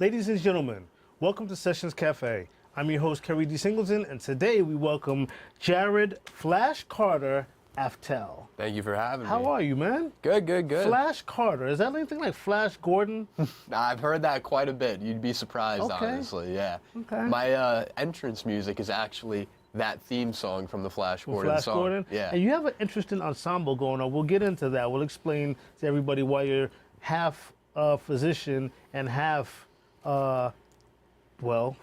Ladies and gentlemen, welcome to Sessions Cafe. I'm your host, Keri Singleton, and today we welcome Jared Flash Carter Aftel. Thank you for having me. How are you, man? Good, good, good. Flash Carter, is that anything like Flash Gordon? I've heard that quite a bit. You'd be surprised, honestly, yeah. Okay. My entrance music is actually that theme song from the Flash Gordon Flash song. Gordon? Yeah. And you have an interesting ensemble going on. We'll get into that. We'll explain to everybody why you're half physician and half,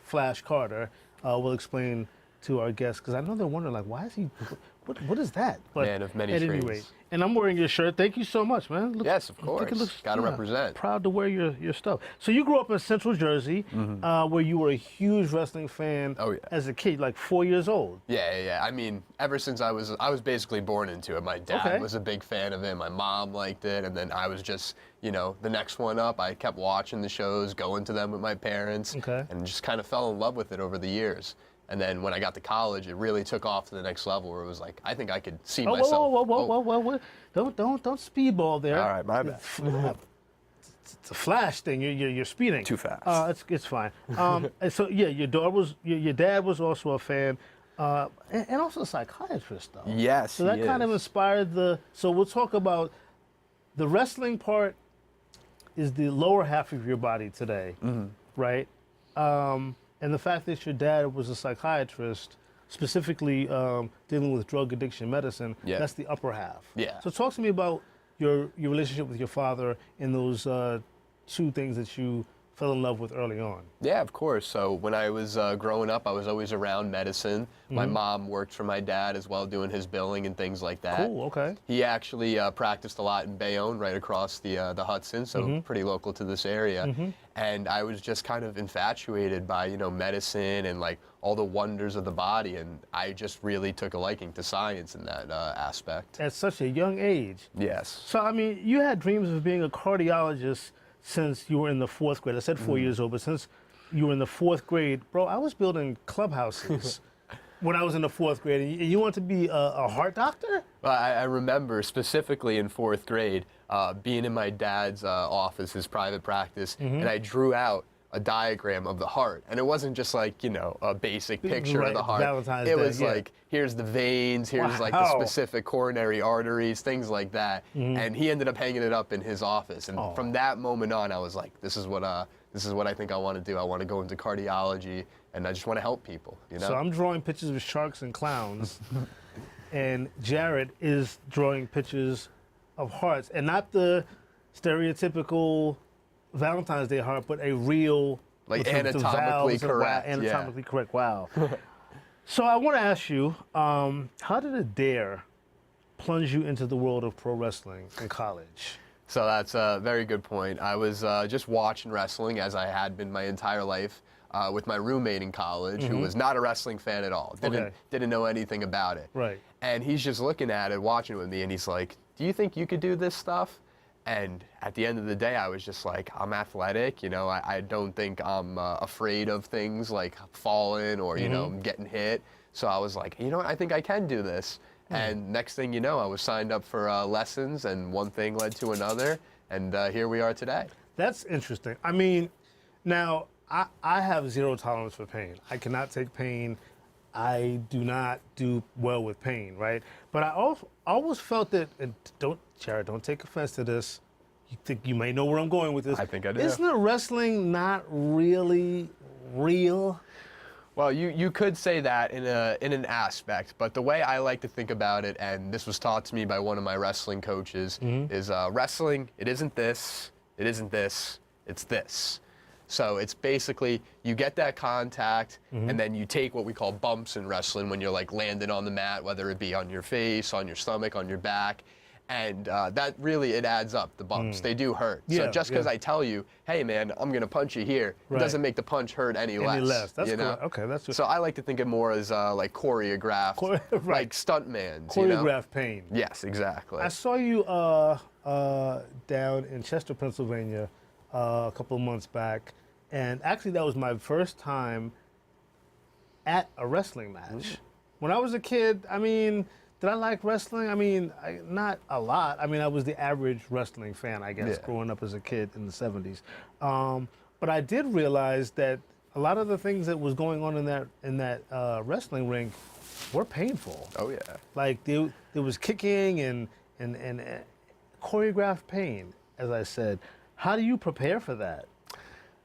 Flash Carter. We'll explain to our guests, because I know they're wondering, like, why is he, what is that? But man of many at trades. any rate, and I'm wearing your shirt. Thank you so much, man. Yes, of course. Gotta represent. Proud to wear your stuff. So you grew up in Central Jersey, where you were a huge wrestling fan as a kid, like 4 years old. Yeah. I mean, ever since I was basically born into it. My dad was a big fan of it. My mom liked it, and then I was just, the next one up. I kept watching the shows, going to them with my parents, and just kind of fell in love with it over the years. And then when I got to college, it really took off to the next level, where it was like, I think I could see myself. Whoa. Don't speedball there. All right, my bad. It's a Flash thing. You're speeding. Too fast. It's fine. And so yeah, your dad was also a fan, and also a psychiatrist, though. Yes. So that kind of inspired So we'll talk about the wrestling part. Is the lower half of your body today, right? And the fact that your dad was a psychiatrist, specifically dealing with drug addiction medicine, that's the upper half. Yeah. So talk to me about your relationship with your father and those two things that you fell in love with early on. Yeah, of course. So when I was growing up, I was always around medicine. My mom worked for my dad as well, doing his billing and things like that. Cool, okay. He actually practiced a lot in Bayonne, right across the Hudson, so pretty local to this area. And I was just kind of infatuated by, medicine and like all the wonders of the body. And I just really took a liking to science in that aspect. At such a young age. Yes. So, I mean, you had dreams of being a cardiologist since you were in the 4th grade. I said 4 years old, but since you were in the 4th grade, bro, I was building clubhouses when I was in the 4th grade. And you want to be a heart doctor? Well, I remember specifically in 4th grade being in my dad's office, his private practice, and I drew out a diagram of the heart. And it wasn't just like, a basic picture of the heart. Valentine's it Day, was like, here's the veins, here's like the specific coronary arteries, things like that. And he ended up hanging it up in his office. And from that moment on, I was like, this is what I think I want to do. I want to go into cardiology, and I just want to help people, So I'm drawing pictures of sharks and clowns, and Jared is drawing pictures of hearts, and not the stereotypical Valentine's Day heart, but a real, like anatomically correct. Anatomically correct. Wow. So I want to ask you, how did a dare plunge you into the world of pro wrestling in college? So that's a very good point. I was just watching wrestling, as I had been my entire life, with my roommate in college, who was not a wrestling fan at all. Didn't know anything about it. Right. And he's just looking at it, watching it with me, and he's like, do you think you could do this stuff? And at the end of the day, I was just like, I'm athletic, I don't think I'm afraid of things like falling or, getting hit. So I was like, I think I can do this. And next thing you know, I was signed up for lessons, and one thing led to another, and here we are today. That's interesting. I mean, now, I have zero tolerance for pain. I cannot take pain. I do not do well with pain, right? But I always felt that, and Jared, don't take offense to this. You think you may know where I'm going with this. I think I do. Isn't wrestling not really real? Well, you could say that in an aspect, but the way I like to think about it, and this was taught to me by one of my wrestling coaches, is wrestling, it isn't this, it's this. So it's basically, you get that contact, and then you take what we call bumps in wrestling when you're like landing on the mat, whether it be on your face, on your stomach, on your back. And that really, it adds up, the bumps. They do hurt. So just because I tell you, hey man, I'm going to punch you here, it doesn't make the punch hurt any less. That's cool. Okay, that's good. So I like to think of more as like choreographed, like stuntmans. Choreographed pain. Yes, exactly. I saw you down in Chester, Pennsylvania a couple of months back, and actually that was my first time at a wrestling match. When I was a kid, I mean, did I like wrestling? I mean, not a lot. I mean, I was the average wrestling fan, I guess, growing up as a kid in the 70s. But I did realize that a lot of the things that was going on in that wrestling ring were painful. Oh yeah. Like there was kicking and choreographed pain, as I said. How do you prepare for that?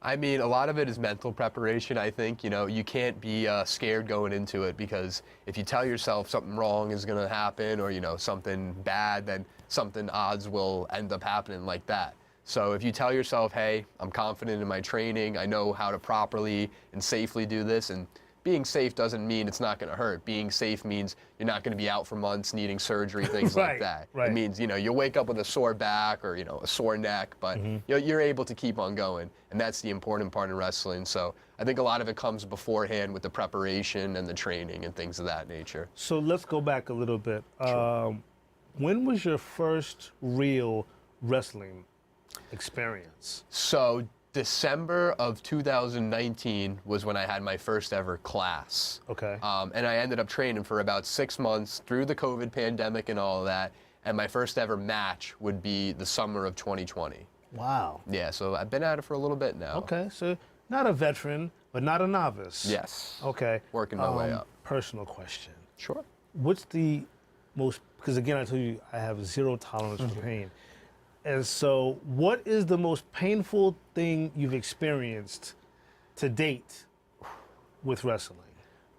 I mean, a lot of it is mental preparation, I think. You know, you can't be scared going into it, because if you tell yourself something wrong is going to happen, or, you know, something bad, then something odds will end up happening like that. So if you tell yourself, hey, I'm confident in my training, I know how to properly and safely do this, and being safe doesn't mean it's not going to hurt. Being safe means you're not going to be out for months needing surgery, things Right, like that. right. It means, you know, you'll wake up with a sore back or, you know, a sore neck, but you're able to keep on going. And that's the important part in wrestling. So I think a lot of it comes beforehand with the preparation and the training and things of that nature. So let's go back a little bit. Sure. When was your first real wrestling experience? So December of 2019 was when I had my first ever class. Okay. And I ended up training for about 6 months through the COVID pandemic and all of that. And my first ever match would be the summer of 2020. Wow. Yeah, so I've been at it for a little bit now. Okay, so not a veteran, but not a novice. Yes. Okay. Working my way up. Personal question. Sure. What's the most, because again, I told you I have zero tolerance for pain. And so what is the most painful thing you've experienced to date with wrestling?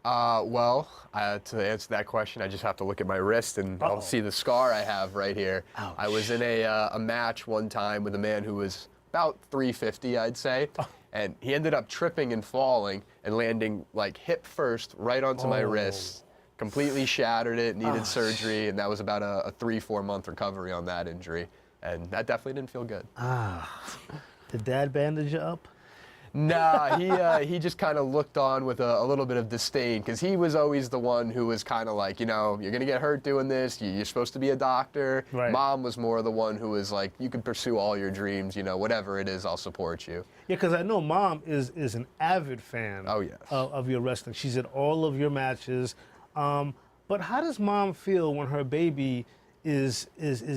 Well, to answer that question, I just have to look at my wrist and I'll see the scar I have right here. Ouch. I was in a match one time with a man who was about 350, I'd say, and he ended up tripping and falling and landing like hip first right onto my wrist, completely shattered it, needed surgery, and that was about a 3-4 month recovery on that injury, and that definitely didn't feel good. Did Dad bandage you up? Nah, he just kind of looked on with a little bit of disdain, because he was always the one who was kind of like, you know, you're going to get hurt doing this, you're supposed to be a doctor. Right. Mom was more the one who was like, you can pursue all your dreams, you know, whatever it is, I'll support you. Yeah, because I know Mom is an avid fan yes. of your wrestling. She's at all of your matches. But how does Mom feel when her baby is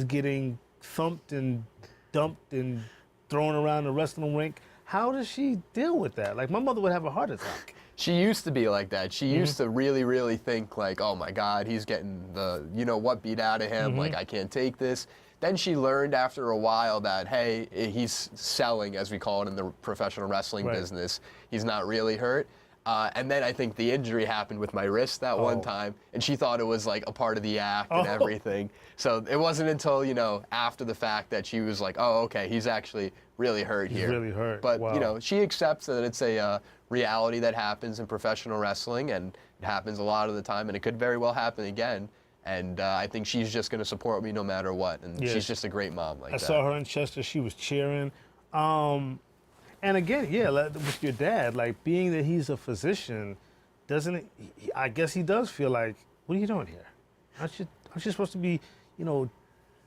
getting thumped and dumped and thrown around the wrestling rink? How does she deal with that? Like, my mother would have a heart attack. She used to be like that. She used to really, really think like, oh my God, he's getting the, you know what, beat out of him. Like, I can't take this. Then she learned after a while that, hey, he's selling, as we call it in the professional wrestling business. He's not really hurt. And then I think the injury happened with my wrist that one time, and she thought it was like a part of the act and everything. So it wasn't until, you know, after the fact that she was like, oh, okay, he's actually really hurt here. He's really hurt. But, Wow. you know, she accepts that it's a reality that happens in professional wrestling, and it happens a lot of the time, and it could very well happen again. And I think she's just going to support me no matter what, and she's just a great mom like that. I saw her in Chester. She was cheering. And again, yeah, with your dad, like, being that he's a physician, doesn't it, I guess he does feel like, what are you doing here? Aren't you supposed to be, you know,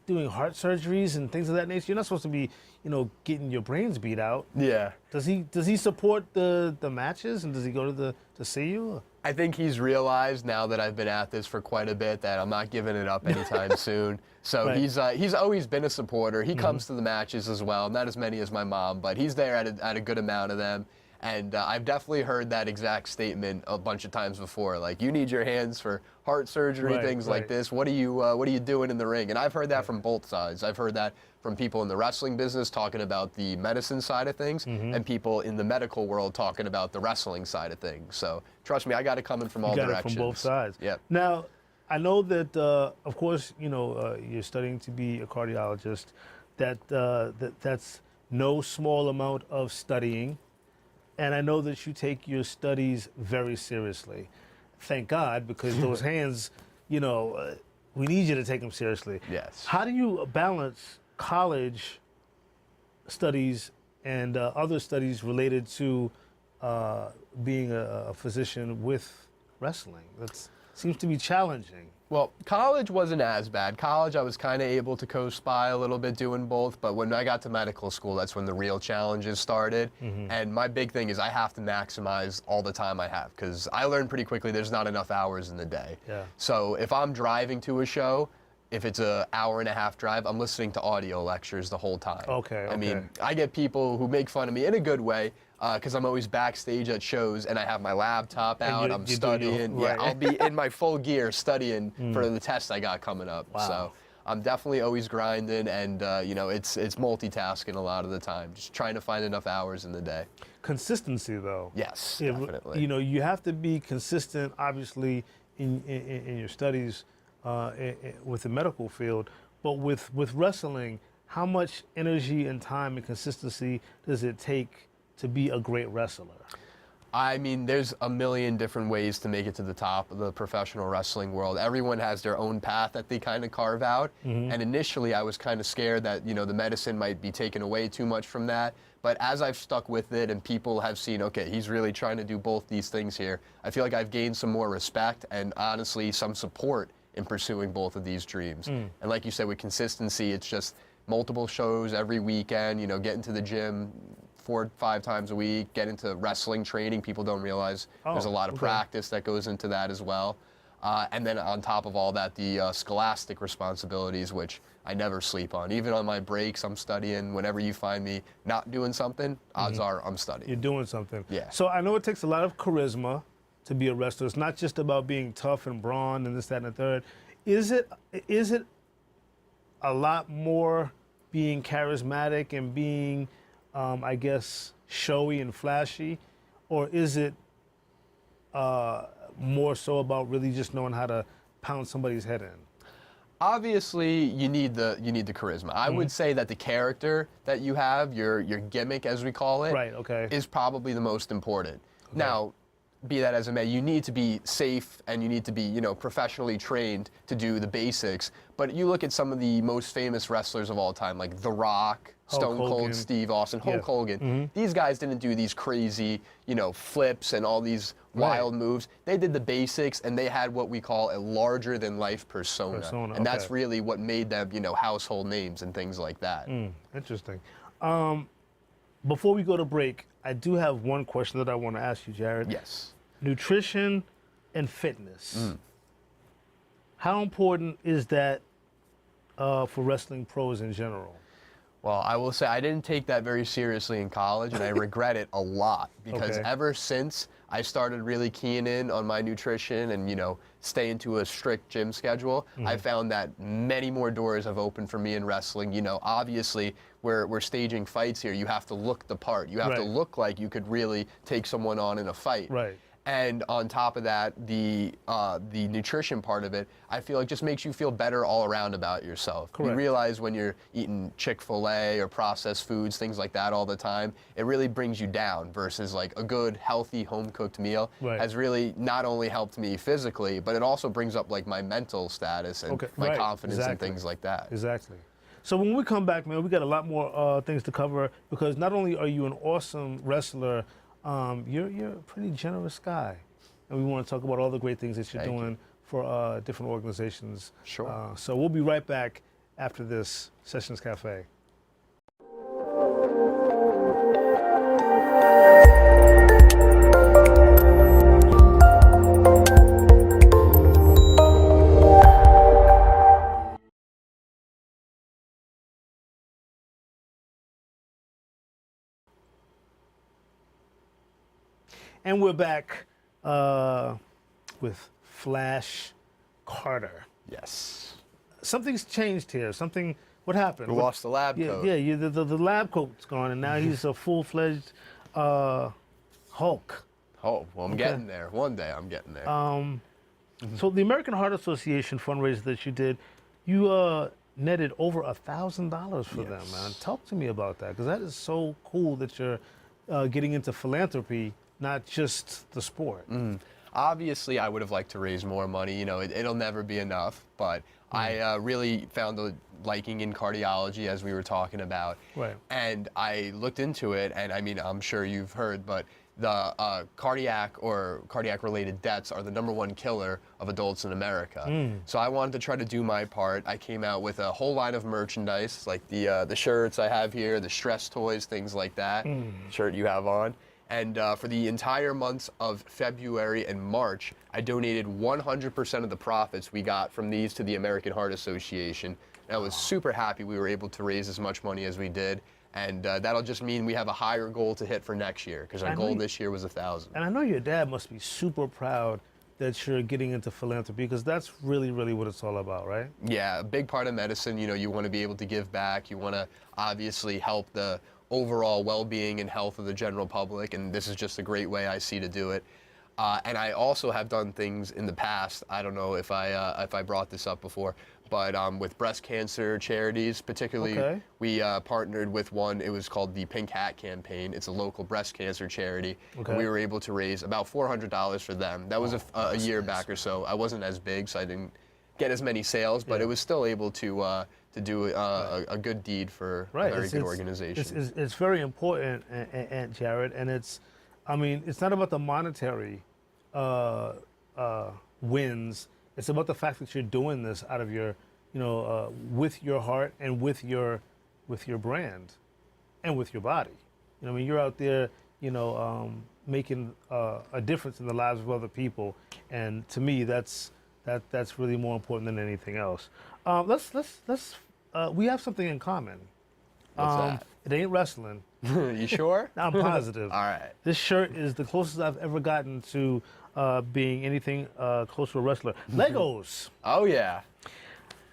doing heart surgeries and things of that nature? You're not supposed to be, you know, getting your brains beat out. Yeah. Does he support the matches, and does he go to see you? I think he's realized now that I've been at this for quite a bit that I'm not giving it up anytime soon. So he's always been a supporter. He comes to the matches as well, not as many as my mom, but he's there at a good amount of them. And I've definitely heard that exact statement a bunch of times before, like, you need your hands for heart surgery, things like this. What are you doing in the ring? And I've heard that from both sides. I've heard that from people in the wrestling business talking about the medicine side of things, and people in the medical world talking about the wrestling side of things. So trust me, I got it coming from all directions. From both sides. Yeah. Now, I know that, of course, you know, you're studying to be a cardiologist. That's no small amount of studying. And I know that you take your studies very seriously. Thank God, because those hands, you know, we need you to take them seriously. Yes. How do you balance college studies and other studies related to being a physician with wrestling? That seems to be challenging. Well, college wasn't as bad. College, I was kind of able to coast by a little bit doing both, but when I got to medical school, that's when the real challenges started. And my big thing is I have to maximize all the time I have, because I learned pretty quickly there's not enough hours in the day. Yeah. So if I'm driving to a show, if it's an hour-and-a-half drive, I'm listening to audio lectures the whole time. Okay, I mean, I get people who make fun of me in a good way because I'm always backstage at shows and I have my laptop out, I'm studying. right. Yeah, I'll be in my full gear studying for the test I got coming up. Wow. So I'm definitely always grinding, and you know, it's multitasking a lot of the time, just trying to find enough hours in the day. Consistency, though. Yes, definitely. You know, you have to be consistent, obviously, in your studies with the medical field, but with wrestling, how much energy and time and consistency does it take to be a great wrestler? I mean, there's a million different ways to make it to the top of the professional wrestling world. Everyone has their own path that they kind of carve out. And initially, I was kind of scared that, you know, the medicine might be taken away too much from that. But as I've stuck with it and people have seen, okay, he's really trying to do both these things here, I feel like I've gained some more respect and honestly some support in pursuing both of these dreams. And like you said, with consistency, it's just multiple shows every weekend, you know, getting to the gym 4 or 5 times a week, get into wrestling training. People don't realize there's a lot of practice that goes into that as well. And then on top of all that, the scholastic responsibilities, which I never sleep on. Even on my breaks, I'm studying. Whenever you find me not doing something, odds are I'm studying. You're doing something. Yeah. So I know it takes a lot of charisma to be a wrestler. It's not just about being tough and brawn and this, that, and the third. Is it a lot more being charismatic and being, I guess, showy and flashy, or is it more so about really just knowing how to pound somebody's head in? Obviously, you need the charisma. I would say that the character that you have, your gimmick as we call it, Right, okay. is probably the most important. Now, be that as it may, you need to be safe and you need to be, you know, professionally trained to do the basics. But you look at some of the most famous wrestlers of all time, like The Rock, Stone Cold Steve Austin, Hulk Hogan. These guys didn't do these crazy, you know, flips and all these wild moves. They did the basics, and they had what we call a larger-than-life persona. And that's really what made them, you know, household names and things like that. Interesting. Before we go to break, I do have one question that I want to ask you, Jared. Yes. Nutrition and fitness. How important is that for wrestling pros in general? Well, I will say I didn't take that very seriously in college, and I regret it a lot because ever since I started really keying in on my nutrition and, you know, staying to a strict gym schedule, I found that many more doors have opened for me in wrestling. You know, obviously, we're staging fights here. You have to look the part. You have to look like you could really take someone on in a fight. And on top of that, the nutrition part of it, I feel like just makes you feel better all around about yourself. You realize when you're eating Chick-fil-A or processed foods, things like that all the time, it really brings you down versus like a good, healthy, home-cooked meal has really not only helped me physically, but it also brings up like my mental status and my confidence and things like that. Exactly. So when we come back, man, we got a lot more things to cover because not only are you an awesome wrestler, you're a pretty generous guy, and we want to talk about all the great things that you're doing for different organizations. Sure. So we'll be right back after this Sessions Cafe. And we're back with Flash Carter. Yes. Something's changed here. What happened? We lost the lab coat. Yeah, the lab coat's gone, and now he's a full-fledged Hulk. Oh, well, I'm getting there. One day I'm getting there. So the American Heart Association fundraiser that you did, you netted over $1,000 for them, man. Talk to me about that, because that is so cool that you're getting into philanthropy, not just the sport. Obviously, I would have liked to raise more money. You know, it'll never be enough, but I really found a liking in cardiology, as we were talking about. And I looked into it, and I mean, I'm sure you've heard, but the cardiac-related deaths are the #1 killer of adults in America. So I wanted to try to do my part. I came out with a whole line of merchandise, like the shirts I have here, the stress toys, things like that, shirt you have on. And for the entire months of February and March, I donated 100% of the profits we got from these to the American Heart Association. And I was super happy we were able to raise as much money as we did. And that'll just mean we have a higher goal to hit for next year, because our goal this year was 1,000. And I know your dad must be super proud that you're getting into philanthropy, because that's really, really what it's all about, right? Yeah, a big part of medicine, you know, you want to be able to give back. You want to obviously help the overall well-being and health of the general public, and this is just a great way I see to do it. And I also have done things in the past. I don't know if I brought this up before, but with breast cancer charities, particularly, we partnered with one. It was called the Pink Hat Campaign. It's a local breast cancer charity. And we were able to raise about $400 for them. That was a year back or so. I wasn't as big, so I didn't get as many sales, but it was still able to do a good deed for a very good organization. It's very important, and Jared, and it's not about the monetary wins. It's about the fact that you're doing this out of your, with your heart and with your brand, and with your body. You're out there, making a difference in the lives of other people, and to me, that's really more important than anything else. We have something in common. What's that? It ain't wrestling. You sure? I'm positive. All right. This shirt is the closest I've ever gotten to being anything close to a wrestler. Legos. Oh, yeah.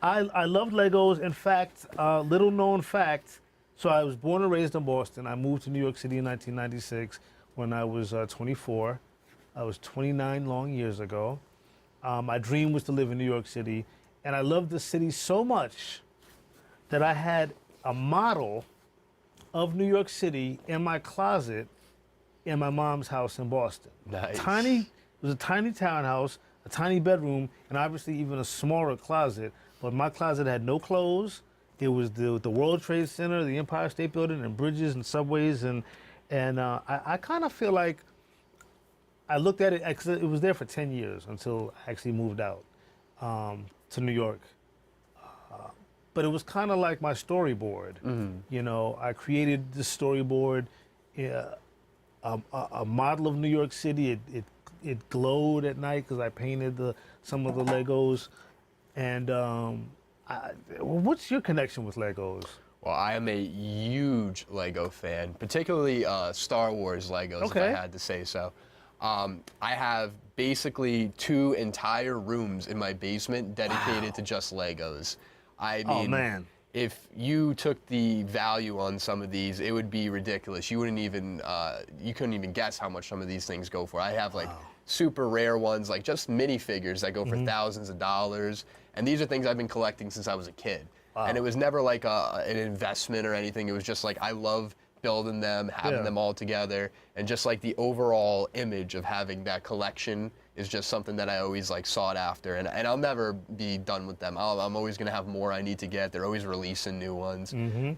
I loved Legos. In fact, little known fact, so I was born and raised in Boston. I moved to New York City in 1996 when I was 24. I was 29 long years ago. My dream was to live in New York City, and I loved the city so much that I had a model of New York City in my closet in my mom's house in Boston. Nice. It was a tiny townhouse, a tiny bedroom, and obviously even a smaller closet. But my closet had no clothes. It was the World Trade Center, the Empire State Building, and bridges and subways, and I kind of feel like I looked at it, because it was there for 10 years until I actually moved out to New York. But it was kind of like my storyboard. I created this storyboard, a model of New York City. It glowed at night because I painted some of the Legos. And what's your connection with Legos? Well, I am a huge Lego fan, particularly Star Wars Legos, if I had to say so. I have basically 2 entire rooms in my basement dedicated to just Legos. I mean, oh, man. If you took the value on some of these, it would be ridiculous. You wouldn't even, you couldn't even guess how much some of these things go for. I have like super rare ones, like just minifigures that go for thousands of dollars. And these are things I've been collecting since I was a kid. And it was never like an investment or anything. It was just like, I love building them, having them all together, and just like the overall image of having that collection is just something that I always like sought after, and I'll never be done with them. I'm always gonna have more I need to get. They're always releasing new ones.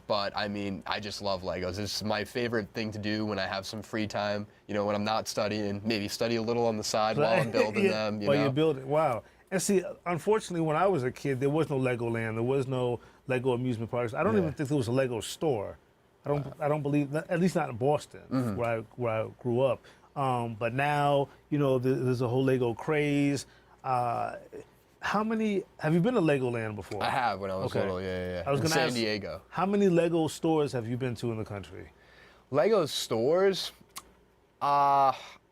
But I mean, I just love Legos. It's my favorite thing to do when I have some free time. When I'm not studying, maybe study a little on the side while I'm building them. While you're building, wow. And see, unfortunately, when I was a kid, there was no Legoland. There was no Lego amusement parks. I don't even think there was a Lego store. I don't believe, at least not in Boston, where I grew up. But now, there's a whole Lego craze. Have you been to Legoland before? I have when I was little, yeah. I was going to ask, San Diego. How many Lego stores have you been to in the country? Lego stores?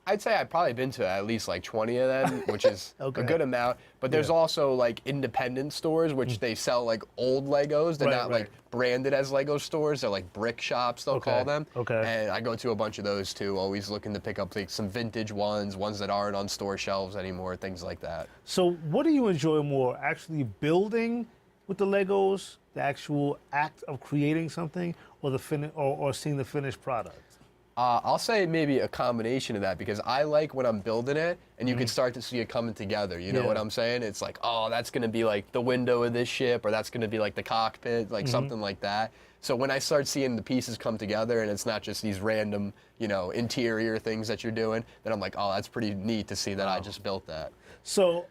I'd say I've probably been to at least like 20 of them, which is a good amount. But there's also like independent stores, which they sell like old Legos. They're not like branded as Lego stores. They're like brick shops, they'll call them. And I go to a bunch of those too, always looking to pick up like some vintage ones that aren't on store shelves anymore, things like that. So what do you enjoy more, actually building with the Legos, the actual act of creating something, or or seeing the finished product? I'll say maybe a combination of that, because I like when I'm building it and you can start to see it coming together. You know what I'm saying? It's like, oh, that's going to be like the window of this ship, or that's going to be like the cockpit, like something like that. So when I start seeing the pieces come together and it's not just these random, interior things that you're doing, then I'm like, oh, that's pretty neat to see that I just built that. So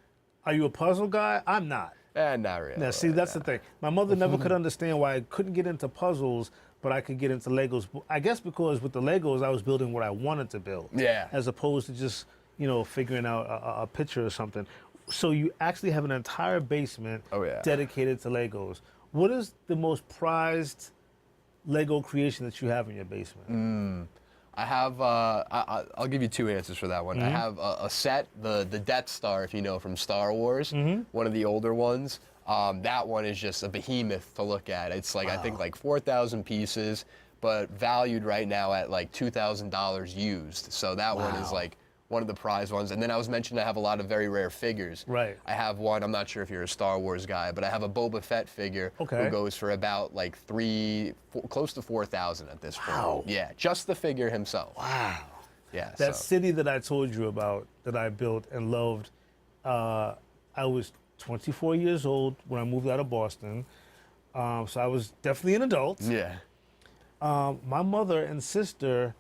are you a puzzle guy? I'm not. Not really. Now, see, that's the thing. My mother never could understand why I couldn't get into puzzles, but I could get into Legos. I guess because with the Legos, I was building what I wanted to build. Yeah. As opposed to just, you know, figuring out a picture or something. So you actually have an entire basement dedicated to Legos. What is the most prized Lego creation that you have in your basement? I have, I'll give you two answers for that one. I have a set, the Death Star, if you know, from Star Wars, one of the older ones. That one is just a behemoth to look at. It's like, I think like 4,000 pieces, but valued right now at like $2,000 used. So that one is like one of the prized ones. And then I was mentioning I have a lot of very rare figures. Right. I have one, I'm not sure if you're a Star Wars guy, but I have a Boba Fett figure who goes for about like close to 4,000 at this point. Yeah, just the figure himself. Wow. Yeah. That city that I told you about that I built and loved, I was 24 years old when I moved out of Boston. So I was definitely an adult. Yeah. My mother and sister,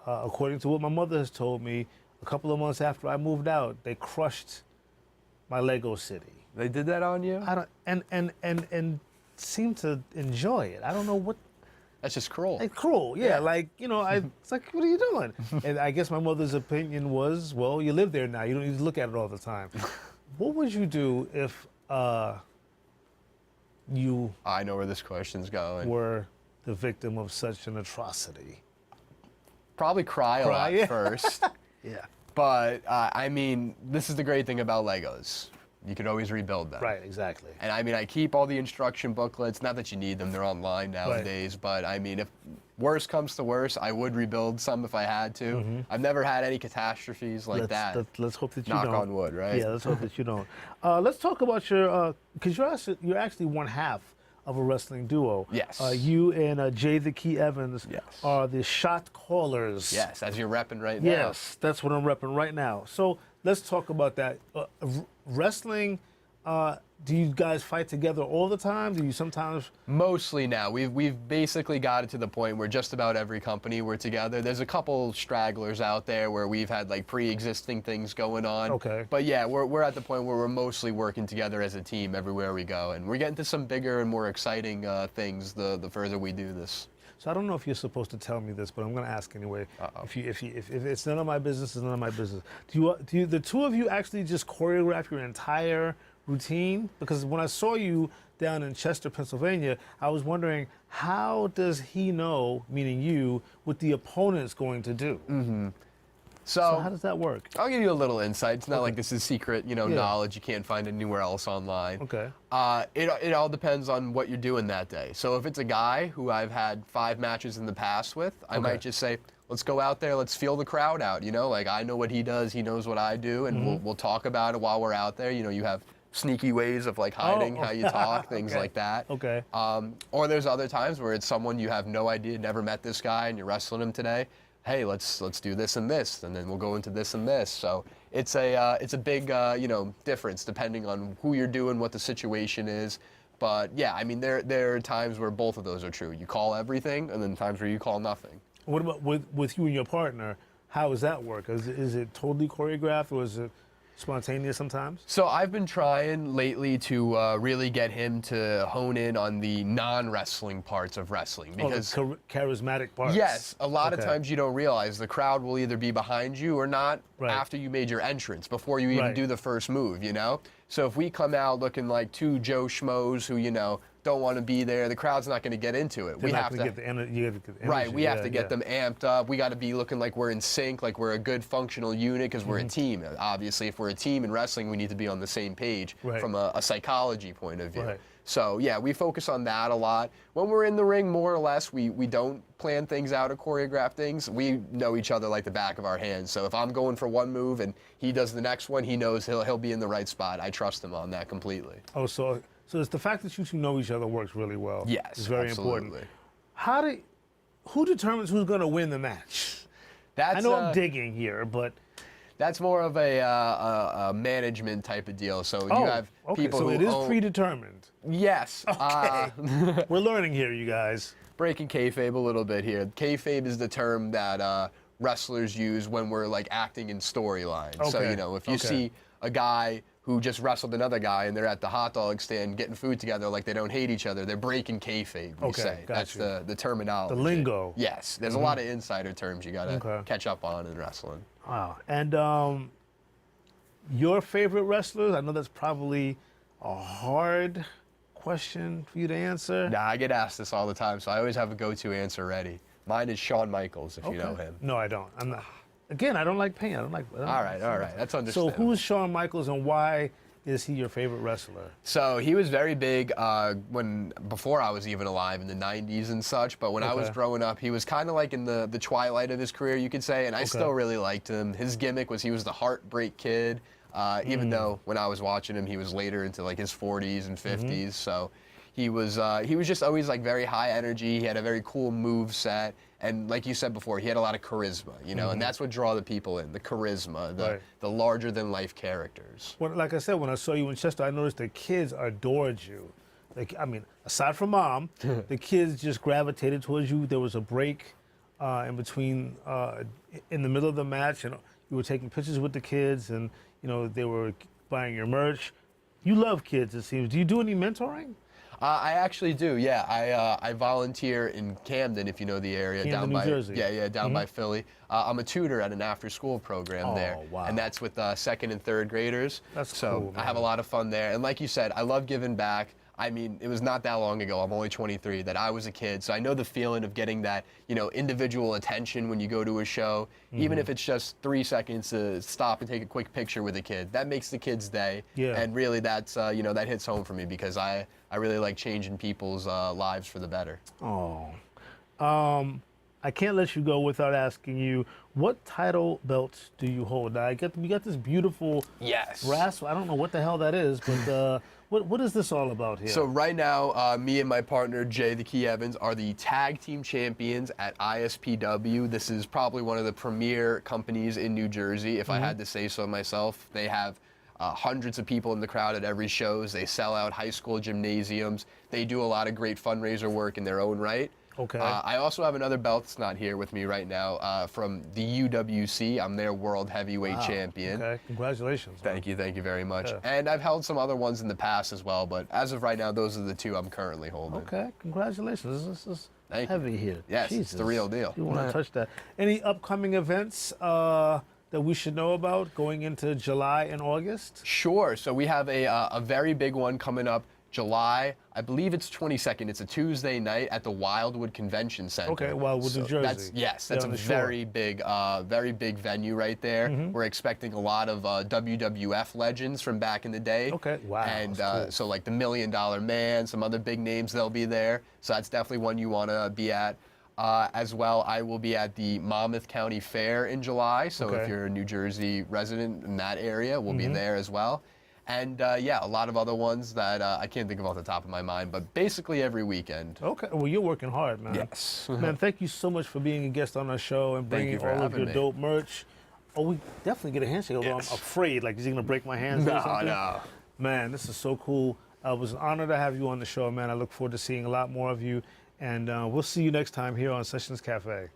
according to what my mother has told me, a couple of months after I moved out, they crushed my Lego city. They did that on you? I don't, and seemed to enjoy it. I don't know what. That's just cruel. Like cruel, yeah. Like, you know, it's like, what are you doing? And I guess my mother's opinion was, well, you live there now. You don't need to look at it all the time. What would you do if you I know where this question's going. were the victim of such an atrocity? Probably cry a lot first. Yeah. But, I mean, this is the great thing about Legos. You could always rebuild them. Right, exactly. And I mean, I keep all the instruction booklets. Not that you need them, they're online nowadays. But I mean, if worse comes to worse, I would rebuild some if I had to. I've never had any catastrophes like that. Let's hope that you Knock don't. on wood, right? Yeah, let's hope that you don't. Let's talk about your, because you're actually one half of a wrestling duo. Yes. You and Jay the Key Evans are the shot callers. Yes, as you're repping right now. Yes, that's what I'm repping right now. So let's talk about that. Wrestling, do you guys fight together all the time? Do you sometimes? Mostly now. We've basically got it to the point where just about every company we're together. There's a couple stragglers out there where we've had like pre-existing things going on. Okay. But yeah, we're at the point where we're mostly working together as a team everywhere we go, and we're getting to some bigger and more exciting things the further we do this. So I don't know if you're supposed to tell me this, but I'm going to ask anyway. If it's none of my business, it's none of my business. Do you the two of you actually just choreograph your entire routine? Because when I saw you down in Chester, Pennsylvania, I was wondering, how does he know, meaning you, what the opponent's going to do? So how does that work? I'll give you a little insight. It's not like this is secret, knowledge you can't find anywhere else online. Okay. It all depends on what you're doing that day. So if it's a guy who I've had 5 matches in the past with, I might just say, let's go out there, let's feel the crowd out. Like I know what he does, he knows what I do, and we'll talk about it while we're out there. You have sneaky ways of like hiding how you talk, things like that. Okay. Or there's other times where it's someone you have no idea, never met this guy, and you're wrestling him today. Hey, let's do this and this, and then we'll go into this and this. So it's a big difference depending on who you're doing, what the situation is. But yeah, I mean there are times where both of those are true. You call everything, and then times where you call nothing. What about with you and your partner? How does that work? Is it totally choreographed, or is it spontaneous sometimes? So I've been trying lately to really get him to hone in on the non-wrestling parts of wrestling, because the charismatic parts. Yes, a lot of times you don't realize the crowd will either be behind you or not after you made your entrance, before you even do the first move, So if we come out looking like two Joe Schmoes who, don't want to be there, the crowd's not going to get into it. We have to get the energy. Right, we have to get them amped up. We got to be looking like we're in sync, like we're a good functional unit, because we're a team. Obviously, if we're a team in wrestling, we need to be on the same page from a psychology point of view. Right. So yeah, we focus on that a lot. When we're in the ring, more or less, we don't plan things out or choreograph things. We know each other like the back of our hands. So if I'm going for one move and he does the next one, he knows he'll be in the right spot. I trust him on that completely. Oh, so it's the fact that you two know each other works really well. Yes, it's very absolutely. important. Who determines who's going to win the match? I know I'm digging here, but that's more of a management type of deal. So you have people who it is predetermined. Yes. Okay. We're learning here, you guys. Breaking kayfabe a little bit here. Kayfabe is the term that wrestlers use when we're like acting in storylines. Okay. So if you see a guy who just wrestled another guy, and they're at the hot dog stand getting food together like they don't hate each other. They're breaking kayfabe, we say. That's the terminology. The lingo. Yes. There's a lot of insider terms you got to catch up on in wrestling. Wow. And your favorite wrestlers? I know that's probably a hard question for you to answer. Nah, I get asked this all the time, so I always have a go-to answer ready. Mine is Shawn Michaels, if you know him. No, I don't. I'm not. Again, I don't like pain. I don't like. All right. That's understandable. So who's Shawn Michaels and why is he your favorite wrestler? So he was very big before I was even alive in the 90s and such, but when I was growing up, he was kind of like in the twilight of his career, you could say, and I still really liked him. His gimmick was he was the Heartbreak Kid, even though when I was watching him, he was later into like his 40s and 50s, so he was just always like very high energy. He had a very cool move set. And like you said before, he had a lot of charisma, you know, and that's what draw the people in, the charisma, the larger-than-life characters. Well, like I said, when I saw you in Chester, I noticed the kids adored you. Like, I mean, aside from Mom, the kids just gravitated towards you. There was a break in between, in the middle of the match, and you were taking pictures with the kids, and, you know, they were buying your merch. You love kids, it seems. Do you do any mentoring? I actually do, yeah. I volunteer in Camden, if you know the area, Camden, New Jersey. Down by Philly. I'm a tutor at an after-school program there, and that's with second and third graders. That's so cool, man. I have a lot of fun there, and like you said, I love giving back. I mean, it was not that long ago, I'm only 23, that I was a kid, so I know the feeling of getting that, you know, individual attention when you go to a show, even if it's just 3 seconds to stop and take a quick picture with a kid. That makes the kid's day, and really that's, you know, that hits home for me because I really like changing people's lives for the better. Oh. I can't let you go without asking you, what title belts do you hold? Now, we got this beautiful brass. I don't know what the hell that is, but what is this all about here? So right now, me and my partner, Jay the Key Evans, are the tag team champions at ISPW. This is probably one of the premier companies in New Jersey, if I had to say so myself. They have hundreds of people in the crowd at every shows. They sell out high school gymnasiums. They do a lot of great fundraiser work in their own right. Okay. I also have another belt that's not here with me right now from the UWC. I'm their world heavyweight champion. Okay, congratulations. Thank you very much. Yeah. And I've held some other ones in the past as well, but as of right now, those are the two I'm currently holding. Okay, congratulations. This is heavy here. Yes, Jesus. It's the real deal. You want to touch that. Any upcoming events that we should know about going into July and August? Sure. So we have a very big one coming up July, I believe it's 22nd. It's a Tuesday night at the Wildwood Convention Center. Okay, Wildwood, New Jersey. That's a very big venue right there. We're expecting a lot of WWF legends from back in the day. Okay, wow. And cool. So like the $1 Million Man, some other big names, they'll be there. So that's definitely one you want to be at. As well, I will be at the Monmouth County Fair in July. So if you're a New Jersey resident in that area, we'll be there as well. And yeah, a lot of other ones that I can't think of off the top of my mind, but basically every weekend. Okay, well, you're working hard, man. Yes. Man, thank you so much for being a guest on our show and bringing all of your dope merch. Oh, we definitely get a handshake, although I'm afraid, like, is he going to break my hands or something? No. Man, this is so cool. It was an honor to have you on the show, man. I look forward to seeing a lot more of you. And we'll see you next time here on Sessions Cafe.